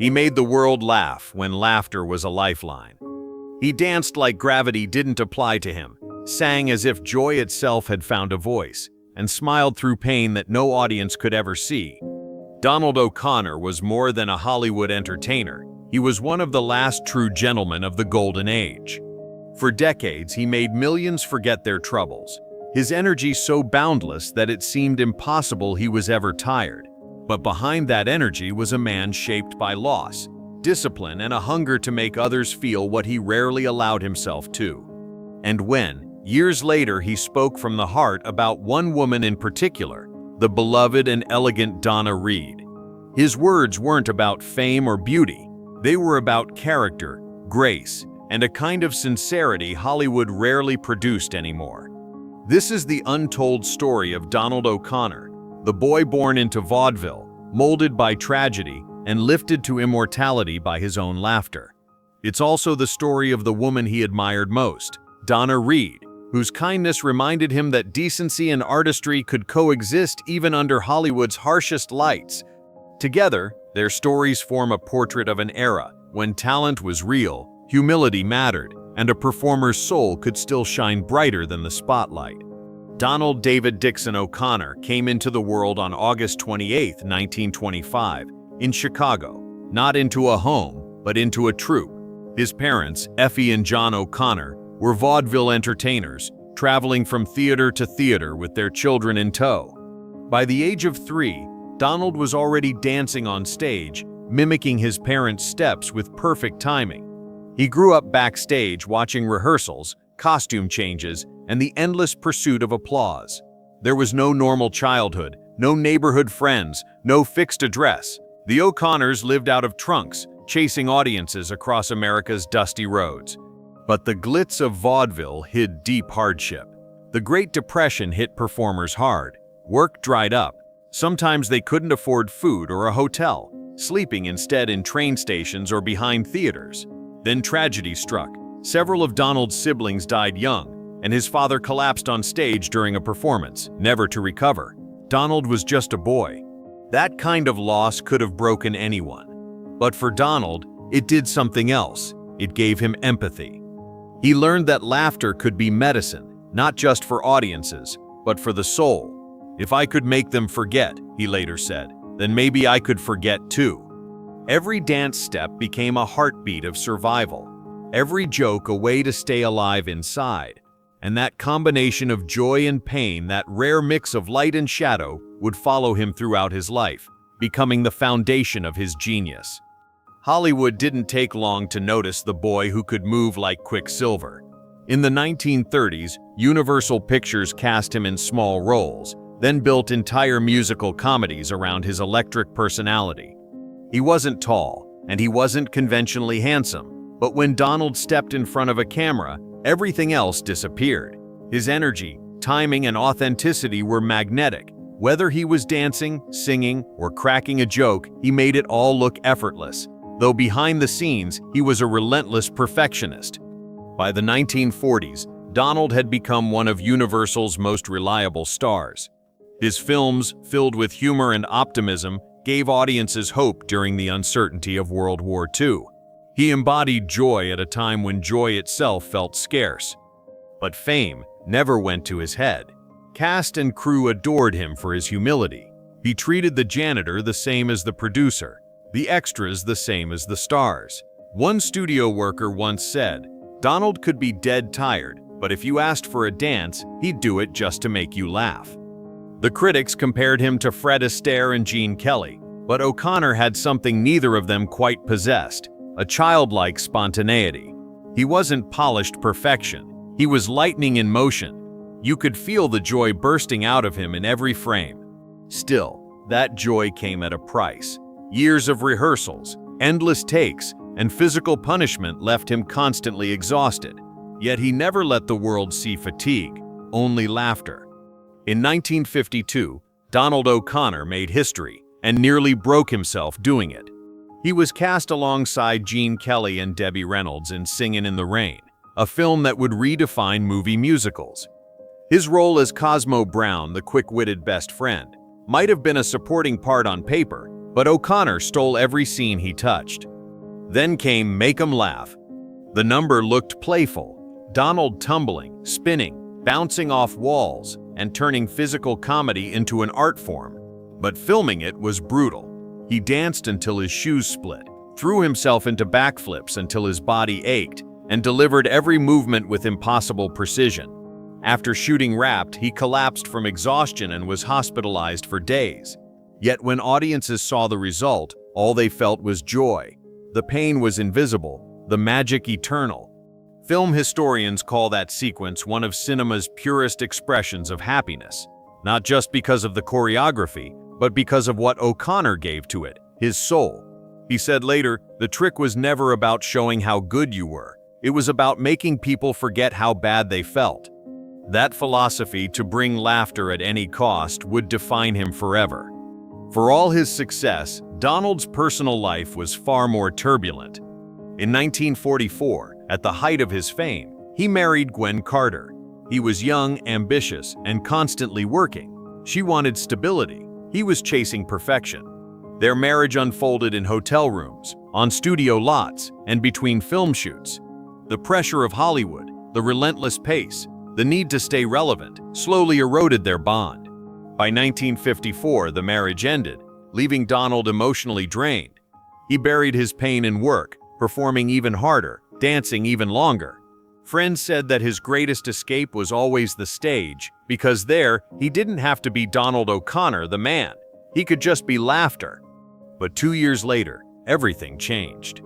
He made the world laugh when laughter was a lifeline. He danced like gravity didn't apply to him, sang as if joy itself had found a voice, and smiled through pain that no audience could ever see. Donald O'Connor was more than a Hollywood entertainer. He was one of the last true gentlemen of the Golden Age. For decades, he made millions forget their troubles. His energy so boundless that it seemed impossible he was ever tired. But behind that energy was a man shaped by loss, discipline, and a hunger to make others feel what he rarely allowed himself to. And when, years later, he spoke from the heart about one woman in particular, the beloved and elegant Donna Reed, his words weren't about fame or beauty. They were about character, grace, and a kind of sincerity Hollywood rarely produced anymore. This is the untold story of Donald O'Connor, the boy born into vaudeville, molded by tragedy, and lifted to immortality by his own laughter. It's also the story of the woman he admired most, Donna Reed, whose kindness reminded him that decency and artistry could coexist even under Hollywood's harshest lights. Together, their stories form a portrait of an era when talent was real, humility mattered, and a performer's soul could still shine brighter than the spotlight. Donald David Dixon O'Connor came into the world on August 28, 1925, in Chicago, not into a home, but into a troupe. His parents, Effie and John O'Connor, were vaudeville entertainers, traveling from theater to theater with their children in tow. By the age of 3, Donald was already dancing on stage, mimicking his parents' steps with perfect timing. He grew up backstage watching rehearsals, costume changes, and the endless pursuit of applause. There was no normal childhood, no neighborhood friends, no fixed address. The O'Connors lived out of trunks, chasing audiences across America's dusty roads. But the glitz of vaudeville hid deep hardship. The Great Depression hit performers hard. Work dried up. Sometimes they couldn't afford food or a hotel, sleeping instead in train stations or behind theaters. Then tragedy struck. Several of Donald's siblings died young, and his father collapsed on stage during a performance, never to recover. Donald was just a boy. That kind of loss could have broken anyone. But for Donald, it did something else. It gave him empathy. He learned that laughter could be medicine, not just for audiences, but for the soul. If I could make them forget, he later said, then maybe I could forget too. Every dance step became a heartbeat of survival. Every joke a way to stay alive inside. And that combination of joy and pain, that rare mix of light and shadow, would follow him throughout his life, becoming the foundation of his genius. Hollywood didn't take long to notice the boy who could move like Quicksilver. In the 1930s, Universal Pictures cast him in small roles, then built entire musical comedies around his electric personality. He wasn't tall, and he wasn't conventionally handsome, but when Donald stepped in front of a camera, everything else disappeared. His energy, timing, and authenticity were magnetic. Whether he was dancing, singing, or cracking a joke, he made it all look effortless. Though behind the scenes, he was a relentless perfectionist. By the 1940s, Donald had become one of Universal's most reliable stars. His films, filled with humor and optimism, gave audiences hope during the uncertainty of World War II. He embodied joy at a time when joy itself felt scarce. But fame never went to his head. Cast and crew adored him for his humility. He treated the janitor the same as the producer, the extras the same as the stars. One studio worker once said, "Donald could be dead tired, but if you asked for a dance, he'd do it just to make you laugh." The critics compared him to Fred Astaire and Gene Kelly, but O'Connor had something neither of them quite possessed, a childlike spontaneity. He wasn't polished perfection. He was lightning in motion. You could feel the joy bursting out of him in every frame. Still, that joy came at a price. Years of rehearsals, endless takes, and physical punishment left him constantly exhausted. Yet he never let the world see fatigue, only laughter. In 1952, Donald O'Connor made history and nearly broke himself doing it. He was cast alongside Gene Kelly and Debbie Reynolds in Singin' in the Rain, a film that would redefine movie musicals. His role as Cosmo Brown, the quick-witted best friend, might have been a supporting part on paper, But O'Connor stole every scene he touched. Then came Make 'em Laugh. The number looked playful, Donald tumbling, spinning, bouncing off walls, and turning physical comedy into an art form. But filming it was brutal. He danced until his shoes split, threw himself into backflips until his body ached, and delivered every movement with impossible precision. After shooting Wrapped, he collapsed from exhaustion and was hospitalized for days. Yet when audiences saw the result, all they felt was joy. The pain was invisible, the magic eternal. Film historians call that sequence one of cinema's purest expressions of happiness, not just because of the choreography, but because of what O'Connor gave to it, his soul. He said later, "The trick was never about showing how good you were. It was about making people forget how bad they felt." That philosophy, to bring laughter at any cost, would define him forever. For all his success, Donald's personal life was far more turbulent. In 1944, at the height of his fame, he married Gwen Carter. He was young, ambitious, and constantly working. She wanted stability. He was chasing perfection. Their marriage unfolded in hotel rooms, on studio lots, and between film shoots. The pressure of Hollywood, the relentless pace, the need to stay relevant, slowly eroded their bond. By 1954, the marriage ended, leaving Donald emotionally drained. He buried his pain in work, performing even harder, dancing even longer. Friends said that his greatest escape was always the stage, because there, he didn't have to be Donald O'Connor, the man. He could just be laughter. But 2 years later, everything changed.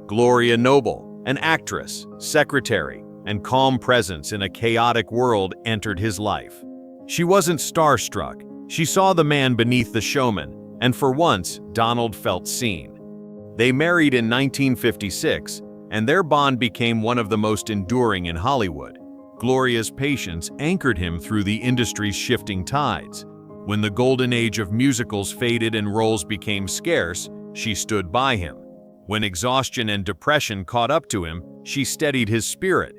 Gloria Noble, an actress, secretary, and calm presence in a chaotic world, entered his life. She wasn't starstruck. She saw the man beneath the showman, and for once, Donald felt seen. They married in 1956, and their bond became one of the most enduring in Hollywood. Gloria's patience anchored him through the industry's shifting tides. When the golden age of musicals faded and roles became scarce, she stood by him. When exhaustion and depression caught up to him, she steadied his spirit.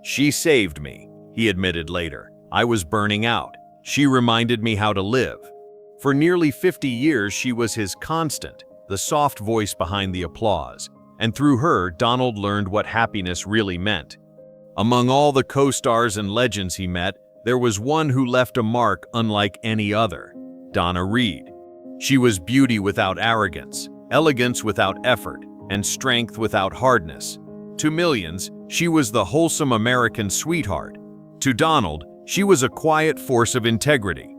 "She saved me," he admitted later. "I was burning out. She reminded me how to live." For nearly 50 years, she was his constant, the soft voice behind the applause. And through her, Donald learned what happiness really meant. Among all the co-stars and legends he met, there was one who left a mark unlike any other: Donna Reed. She was beauty without arrogance, elegance without effort, and strength without hardness. To millions, she was the wholesome American sweetheart. To Donald, she was a quiet force of integrity.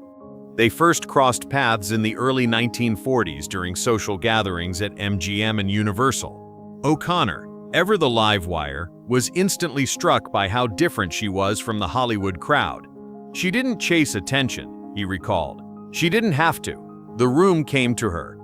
They first crossed paths in the early 1940s during social gatherings at MGM and Universal. O'Connor, ever the live wire, was instantly struck by how different she was from the Hollywood crowd. She didn't chase attention, he recalled. She didn't have to. The room came to her.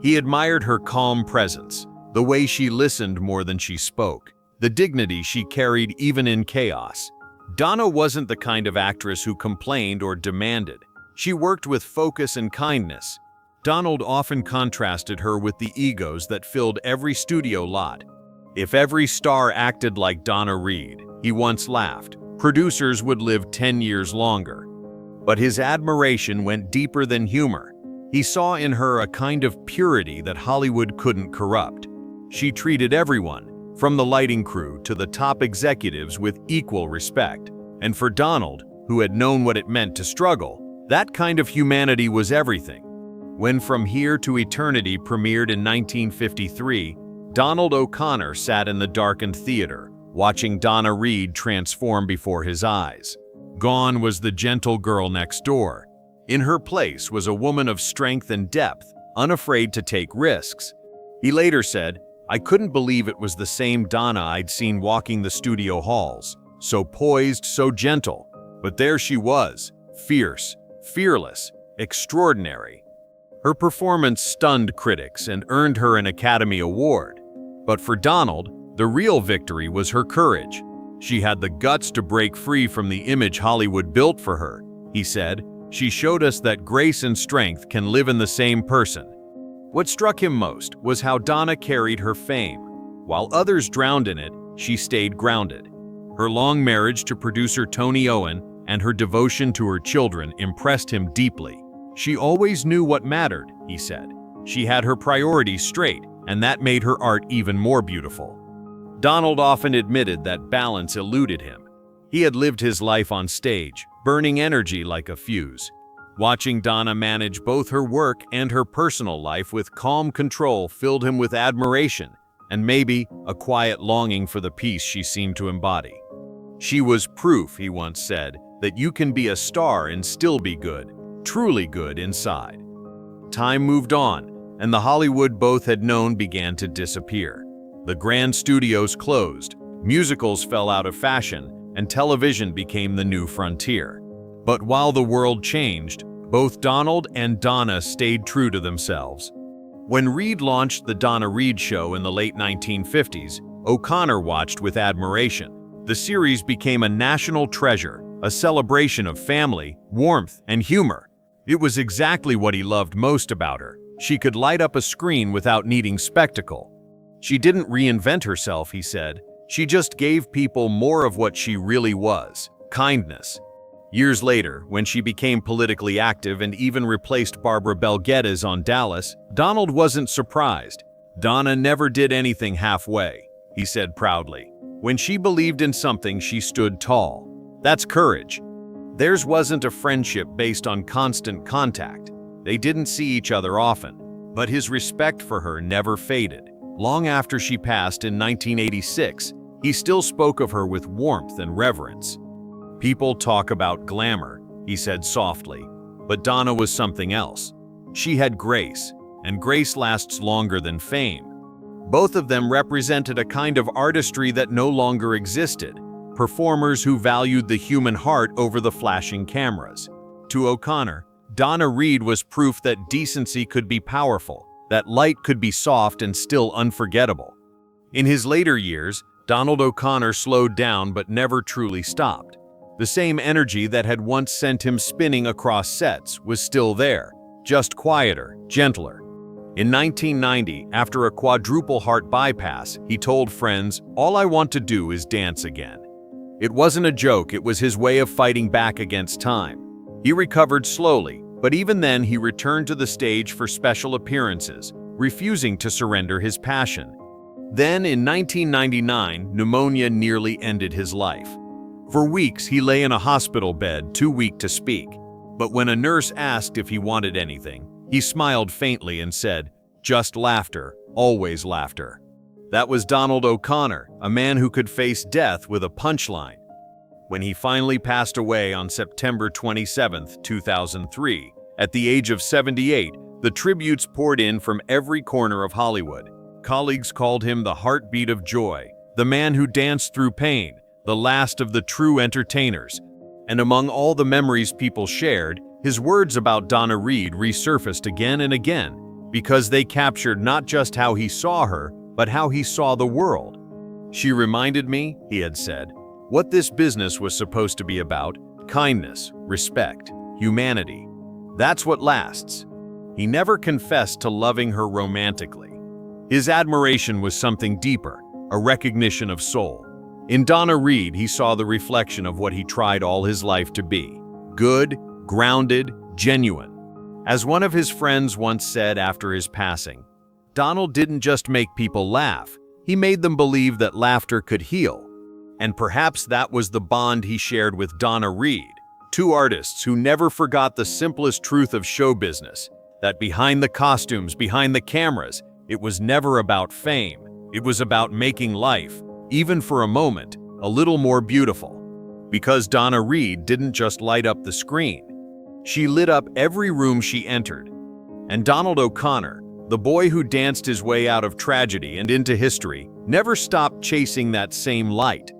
He admired her calm presence, the way she listened more than she spoke, the dignity she carried even in chaos. Donna wasn't the kind of actress who complained or demanded. She worked with focus and kindness. Donald often contrasted her with the egos that filled every studio lot. "If every star acted like Donna Reed," he once laughed, "producers would live 10 years longer." But his admiration went deeper than humor. He saw in her a kind of purity that Hollywood couldn't corrupt. She treated everyone, from the lighting crew to the top executives, with equal respect. And for Donald, who had known what it meant to struggle, that kind of humanity was everything. When From Here to Eternity premiered in 1953, Donald O'Connor sat in the darkened theater, watching Donna Reed transform before his eyes. Gone was the gentle girl next door. In her place was a woman of strength and depth, unafraid to take risks. He later said, "I couldn't believe it was the same Donna I'd seen walking the studio halls, so poised, so gentle. But there she was, fierce, fearless, extraordinary." Her performance stunned critics and earned her an Academy Award. But for Donald, the real victory was her courage. She had the guts to break free from the image Hollywood built for her. He said, "She showed us that grace and strength can live in the same person." What struck him most was how Donna carried her fame. While others drowned in it, she stayed grounded. Her long marriage to producer Tony Owen and her devotion to her children impressed him deeply. "She always knew what mattered," he said. She had her priorities straight, and that made her art even more beautiful. Donald often admitted that balance eluded him. He had lived his life on stage, burning energy like a fuse. Watching Donna manage both her work and her personal life with calm control filled him with admiration and maybe a quiet longing for the peace she seemed to embody. She was proof, he once said, that you can be a star and still be good, truly good inside. Time moved on, and the Hollywood both had known began to disappear. The grand studios closed, musicals fell out of fashion, and television became the new frontier. But while the world changed, both Donald and Donna stayed true to themselves. When Reed launched the Donna Reed Show in the late 1950s, O'Connor watched with admiration. The series became a national treasure, a celebration of family, warmth, and humor. It was exactly what he loved most about her. She could light up a screen without needing spectacle. She didn't reinvent herself, he said. She just gave people more of what she really was, kindness. Years later, when she became politically active and even replaced Barbara Bel Geddes on Dallas, Donald wasn't surprised. Donna never did anything halfway, he said proudly. When she believed in something, she stood tall. That's courage. Theirs wasn't a friendship based on constant contact. They didn't see each other often, but his respect for her never faded. Long after she passed in 1986, he still spoke of her with warmth and reverence. People talk about glamour, he said softly, but Donna was something else. She had grace, and grace lasts longer than fame. Both of them represented a kind of artistry that no longer existed, performers who valued the human heart over the flashing cameras. To O'Connor, Donna Reed was proof that decency could be powerful, that light could be soft and still unforgettable. In his later years, Donald O'Connor slowed down but never truly stopped. The same energy that had once sent him spinning across sets was still there, just quieter, gentler. In 1990, after a quadruple heart bypass, he told friends, "All I want to do is dance again." It wasn't a joke, it was his way of fighting back against time. He recovered slowly, but even then he returned to the stage for special appearances, refusing to surrender his passion. Then, in 1999, pneumonia nearly ended his life. For weeks, he lay in a hospital bed, too weak to speak. But when a nurse asked if he wanted anything, he smiled faintly and said, "Just laughter, always laughter." That was Donald O'Connor, a man who could face death with a punchline. When he finally passed away on September 27, 2003, at the age of 78, the tributes poured in from every corner of Hollywood. Colleagues called him the heartbeat of joy, the man who danced through pain, the last of the true entertainers. And among all the memories people shared, his words about Donna Reed resurfaced again and again, because they captured not just how he saw her, but how he saw the world. "She reminded me," he had said, "what this business was supposed to be about: kindness, respect, humanity. That's what lasts." He never confessed to loving her romantically. His admiration was something deeper, a recognition of soul. In Donna Reed, he saw the reflection of what he tried all his life to be: good, grounded, genuine. As one of his friends once said after his passing, Donald didn't just make people laugh, he made them believe that laughter could heal. And perhaps that was the bond he shared with Donna Reed, two artists who never forgot the simplest truth of show business, that behind the costumes, behind the cameras, it was never about fame. It was about making life, even for a moment, a little more beautiful. Because Donna Reed didn't just light up the screen. She lit up every room she entered. And Donald O'Connor, the boy who danced his way out of tragedy and into history, never stopped chasing that same light.